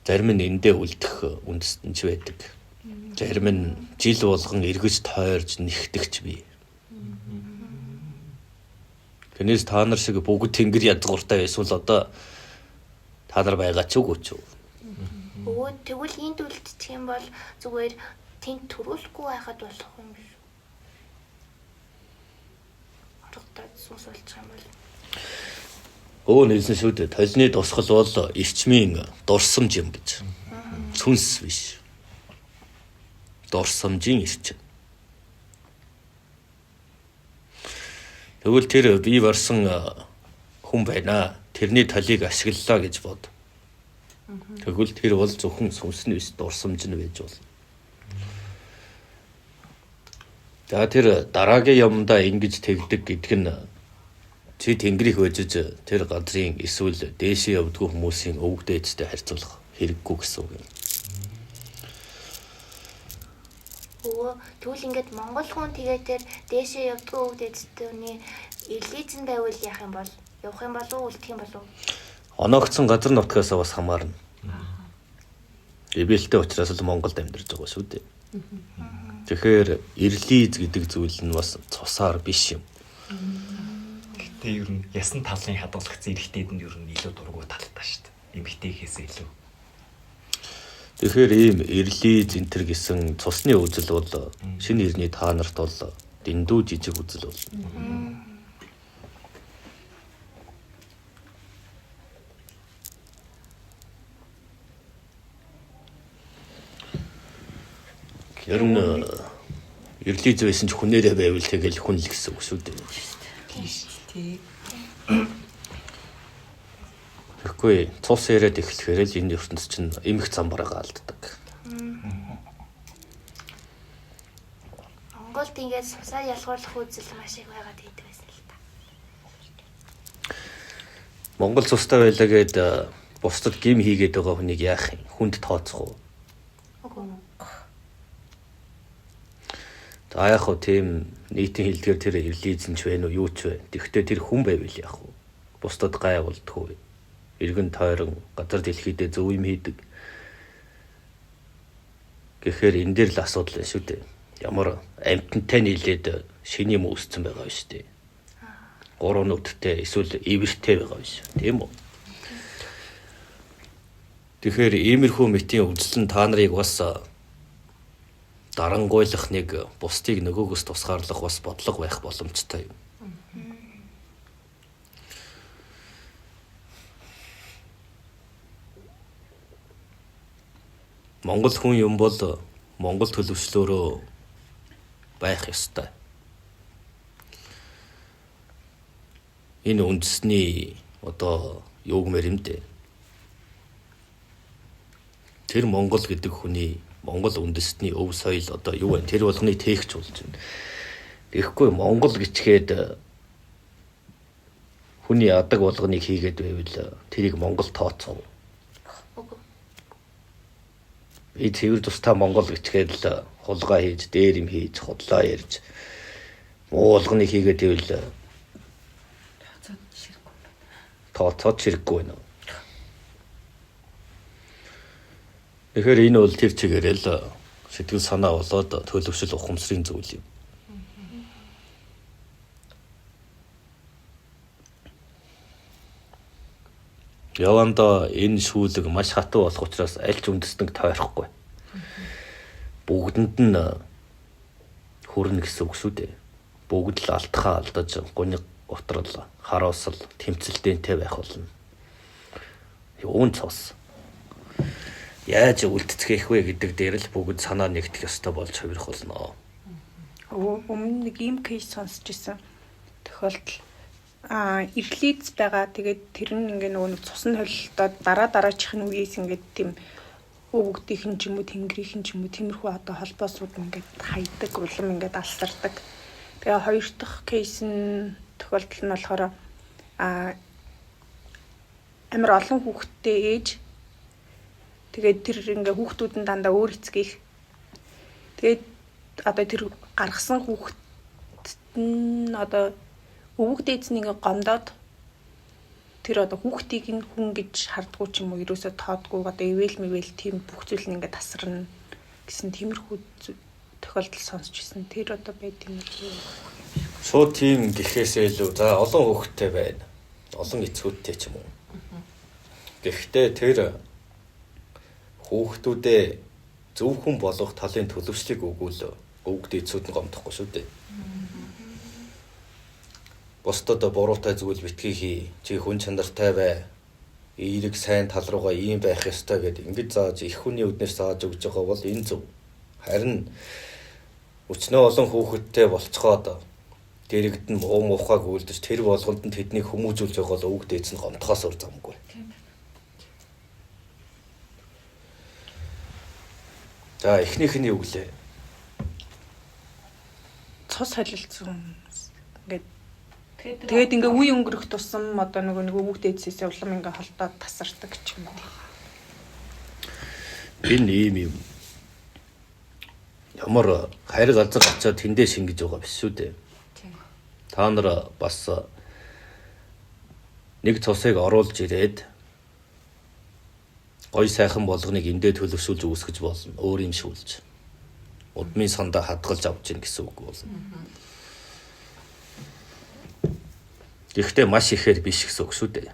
Зарим нь эндээ үлдэх үндэстэнч байдаг. Зарим нь жил болгон эргэж тойрж нэгтгэж бий. Тэрнээс та нар шиг бүгд тэнгэр ядгууртай эсвэл одоо та нар байгаа ч үгүй ч. Өө тэгвэл энд үлдчих юм бол зүгээр тэнд төрүүлэхгүй байхад болох юм биш үү? Орогдоод сүнс болчих юм бол. Нэлсэн шүү дээ. Толны дусгал бол эрчмийн дурсамж юм гэж. Сүнс биш. Дурсамжийн эрчим. Тэгвэл тэр бий барсан хүн байна. Тэрний толыг ашиглалаа гэж бод. Тэгвэл тэр бол зөвхөн сүнс нь биш, дурсамж нь байж болно. За тэр дараагийн юмдаа ингэж тэгдэг гэдэг нь чи тэнгэрийг өжиж тэр газрын эсвэл дээшээ явдгуу хүмүүсийн өвөг дээдтэй харьцуулах хэрэггүй гэсэн үг юм. Тэгвэл ингээд Монгол хүн тэгээд тэр дээшээ явдгуу өвөг дээдтэйний элизэн байвал яах юм бол? Явах юм болов уу, үлдэх юм болов уу? Оноогдсон газар нутгаас бас хамаарна. Эвэлтэй учраас л Монголд амьдарч байгаа шүү дээ. Тэгэхээр эрлиз гэдэг зүйл нь бас цусаар биш юм. Гэтэ ер нь ясан талын хадгалагдсан эрэгтэйд нь ер нь илүү дургуй талтай шүү дээ. Эмэгтэйхээс илүү. Тэгэхээр ийм эрлиз энтер гэсэн цусны үзэл бол шинэ ирний та нарт бол дэндүү жижиг үзэл болно. Ер нь эрлиз байсан ч хүнээрээ байвал тэгэл хүн л гэсэн үг шүү дээ. Тий. Тэгэхгүй цус яриад эхлэхээр л энэ ертөнц чинь эмх замбараа алддаг. Монголд ингээд сусаар ялгуурлах үзэл маш их байгаад идэв байсан л та. Монгол цустай байлаа гэд бусдад гим хийгээд байгаа хүнийг яах юм? Хүнд тооцох уу? За яах вэ? Тийм нийтийн хэлдгээр тэр эрлиз нь ч вэ юу ч вэ. Тэгвэл тэр хүн байвал яах вэ? Бусдад гай болдгоо. Иргэн тойрон газар дэлхийдээ зөв юм хийдэг. Гэхдээ энэ дээр л асуудал байна шүү дээ. Ямар амьтантай нийлээд шиний юм үүсцэн байгаа шүү дээ. Гурван нүдтэй эсвэл ивэртэй байгаа биш. Тийм үү? Тэгэхээр иймэрхүү мэтийн үзэл нь та нарыг бас дарангуйлах нэг бусдыг нөгөөгөөс тусгаарлах бас бодлого байх боломжтой юм. Монгол хүн юм бол Монгол төлөвчлөөрөө байх ёстой. Энэ үндэсний одоо юуг мэрэмдэ. Тэр Монгол гэдэг хүний Монгол үндэстний өв соёл одоо юу вэ? Тэр болгоны тээгч болж байна. Тэгэхгүй Монгол гिचгээд хүний адаг болгоныг хийгээд байвал тэрийг Монгол тооцоо. Би цэвэр тустай Монгол гिचгээд л хулгай хийж, дээр юм хийж, худлаа ярьж муу болгоныг хийгээд байвал тооцоод ширэггүй байна. Тэгэхээр энэ бол тэр чигээрээ л сэтгэл санаа болоод төлөвшил ухамсарын зүйл юм. Яванда энэ шүүлэг маш хатуу болох учраас аль ч үндэстнийг тойрохгүй. Бүгдэнд нь хүрнэ гэсэн үг шүү дээ. Бүгд л алтхаа алдаж, гуник утрал, хараусал, тэмцэлдэнтэй байх болно. Юун цус. Яаж үлдэцгэх вэ гэдэг дээр л бүгд санаа нэгдэх ёстой болж хувирах болно. Өмнө нэг ийм кейс сонсч ирсэн. Тохиолдол эрлиз байгаа. Тэгээд тэр нь ингээ нөгөө цусны холилдоод дараачихын үеэс ингээ тийм өвгдийнхэн ч юм уу тэнгэрийнхэн ч юм уу тиймэрхүү одоо холбоосууд ингээ хайдаг, улам ингээ алсардаг. Тэгээ хоёр дахь кейс нь тохиолдол нь болохоор амар олон хүүхэдтэй ээж. Тэгээд тэр ингээ хүүхдүүд нь дандаа өөр эцгийх. Тэгээд одоо тэр гаргасан хүүхэд нь одоо өвөг дээдсний ингээ гомдоод тэр одоо хүүхдийг нь хүн гэж хардггүй ч юм уу ерөөсөө тоодгүй одоо ивэл мэвэл тийм бүх зүйл нь ингээ тасарна гэсэн тиймэрхүү тохиолдол сонсч ирсэн. Тэр одоо байд юм уу? Шууд тийм гэхээсээ илүү за олон хүүхэдтэй байна. Олон эцгүүдтэй ч юм уу. Гэхдээ тэр хүүхдүүдээ зөв хүн болгох талын төлөвшлийг өгвөл өвгд эцүүд нь гомдохгүй шүү дээ. Бусдад буруутай зүйл битгий хий. Чи хүн чанартай бай. Эерэг сайн тал руугаа ийм байх ёстой гэдэг ингэж зааж их хүний үднээс зааж өгж байгаа бол энэ зөв. Харин өчнөө олон хүүхэдтэй болцоход дэрэгд нь муу мухаг үлдэж тэр болгонд нь тэднийг хүмүүжүүлж байгаа бол өвгд эц нь гомдохоос өөр замгүй. За эхнийх нь юу гэлээ? Цус солилцсон ингээд тэгээд ингээ үе өнгөрөх тусам одоо нөгөө өвгд эцээсээ улам ингээ холдоод тасардаг ч юм уу. Энэ ийм юм. Ямар хайр газар очиод тэндээ шингэж байгаа биш шүү дээ. Та нар бас нэг цусыг оруулж ирээд гой сайхан болгоныг эндээ төлөвшүүлж үүсгэж болно. Өөр юм шүүлж. Удмын сандаа хадгалж авч ийн гэсэн үг болно. Гэхдээ маш ихээр биш гэсэн үг шүү дээ.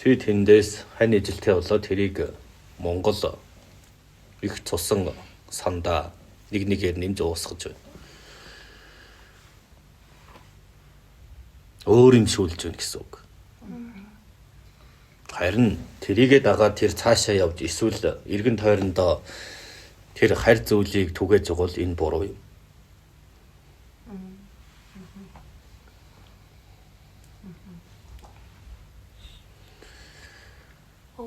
Чи тэндээс хань ижилтэй болоод тэрийг Монгол их цусан сандаа нэг нэгээр нэмж уусгаж байна. Өөр юм шүүлж байна гэсэн үг. Харин тэрийгээ дагаад тэр цаашаа явж эсвэл эргэн тойрондоо тэр харь зүйлийг түгээж байгаа бол энэ буруу юм.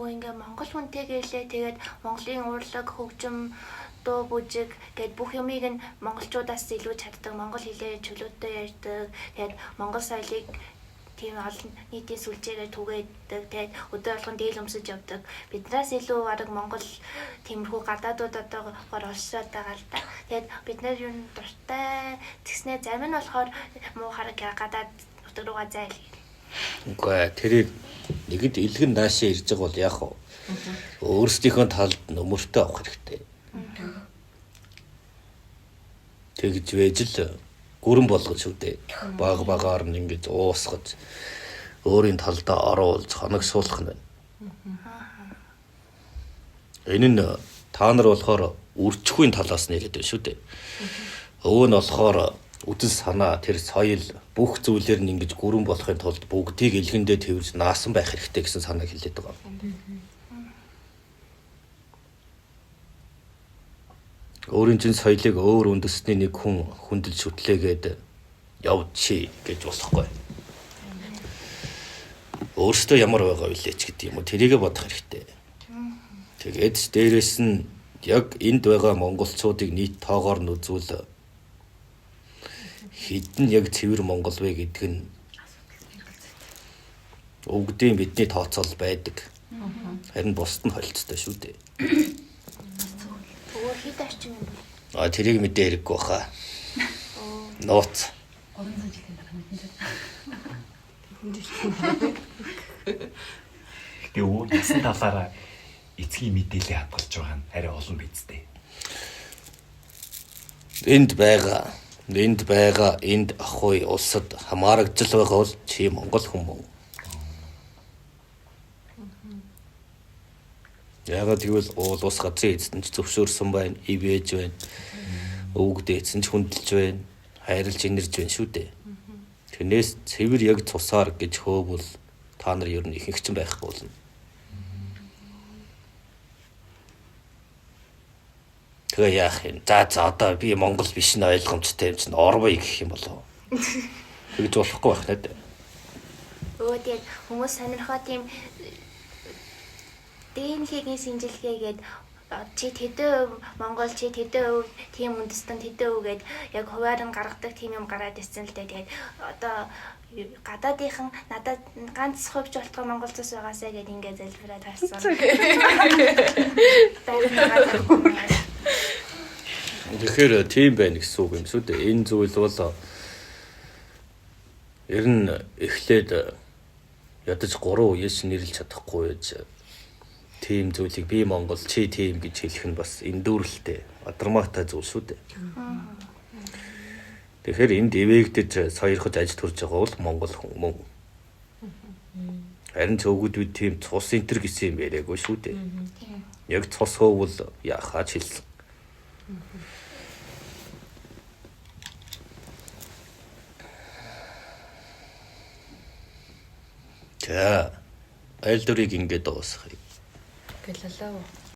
Ингээ Монгол хүнтэй гэлээ тэгээд Монголын урлаг хөгжим дуу бүжиг гэд бүх юмыг нь монголчуудаас илүү чаддаг, монгол хэлээр чөлөөтэй ярьдаг. Тэгээд монгол соёлыг тийм олон нийтийн сүлжээгээр түгээдэг. Тэгээд өдөр болгон дээл өмсөж явдаг. Биднээс илүү арга монгол тиймэрхүү гадаадуудаа оршоод байгаа л да. Тэгээд бид нар юу дуртай тэгснэ зарим нь болохоор муу хараг гадаад өдөр рүүгээ зайл. Үгүй тэрийг нэгэд илгэн наашаа ирж байгаа бол яах вэ? Өөрсдийнхөө талд нөмөртөө авах хэрэгтэй. Тэгж вэж л гүрэн болгож үдээ. Баг багаар нь ингэж уусгаж өөрийн талдаа оруулж хоногсуулах нь байна. Энэ нь та нар болохоор үрчхийн талаас нь яриад байна шүү дээ. Өвөө нь болохоор үдэл санаа тэр соёл бүх зүйлээр нь ингэж гүрэн болохын тулд бүгдийг илгэндээ тэрж наасан байх хэрэгтэй гэсэн санааг хэлээд байгаа. Өөрийн чинь соёлыг өөр үндэсний нэг хүн хүндэлж шүтлээгээд явчих гэж болохгүй. Өөртөө ямар байгаа вэ ч гэдэг юм уу тэрийгэ бодох хэрэгтэй. Тэгээд дээрэс нь яг энд байгаа монголчуудыг нийт тоогоор нь үзүүл хідэн яг цэвэр монгол вэ гэдэг нь өвгдийн бидний тооцоол байдаг. Харин бусд нь холцтой шүү дээ. Өөр хэд орчим юм бэ? Тэрийг мэдээ хэрэггүй баха. Нууц. Тэгээ өвөө насан талаараа эцгийн мэдээлэл хадгалж байгаа нь арай олон бидтэй. Энд байгаа энд ахгүй улсад хамаарагдж байгаа бол чи монгол хүмүүс. Яагаад гэвэл уул ус газрын эзэн ч зөвшөөрсөн байна, ивэж байна. Өвгд эзэн ч хүндэлж байна, хайрлж инэрж байна шүү дээ. Тэрнээс цэвэр яг цусаар гэж хөөбөл та нар ер нь ихэнхчин байхгүй болно. Тэгээ яах юм? За одоо би монгол биш нь ойлгомжтой юм чинь орвой гэх юм болов. Тэгж болохгүй байх надад. Тэгээд хүмүүс сонирхоо тийм дээнхигийн синжилгээгээд чи тэдэн монгол чи тэдэн тийм үндэстэн тэдэн үгээд яг хуваар нь гаргадаг тийм юм гараад ирсэн л дээ. Тэгээд одоо гадаадынхан надад ганц хувьч болтгоо монгол цус байгаасаа гэд ингээд залбираад харсан. Тэгэхээр тийм байна гэсэн үг юм шүү дээ. Энэ зүйл бол ер нь эхлээд ядаж 3 үеэс нэрлж чадахгүй байж тийм зүйлийг би монгол чи тийм гэж хэлэх нь бас эндүүрэлтэй. Адармаатай зүйл шүү дээ. Тэгэхээр энд эвээгдэж сойрхож аж төрж байгаа бол Монгол хүн мөн. Харин цөөхөд бид тийм цус энтер гэсэн юм яриаггүй шүү дээ. Яг цус хоовол яхаач хэлсэн. За, айлдварыг ингээд дуусгая. Гэлэлээ.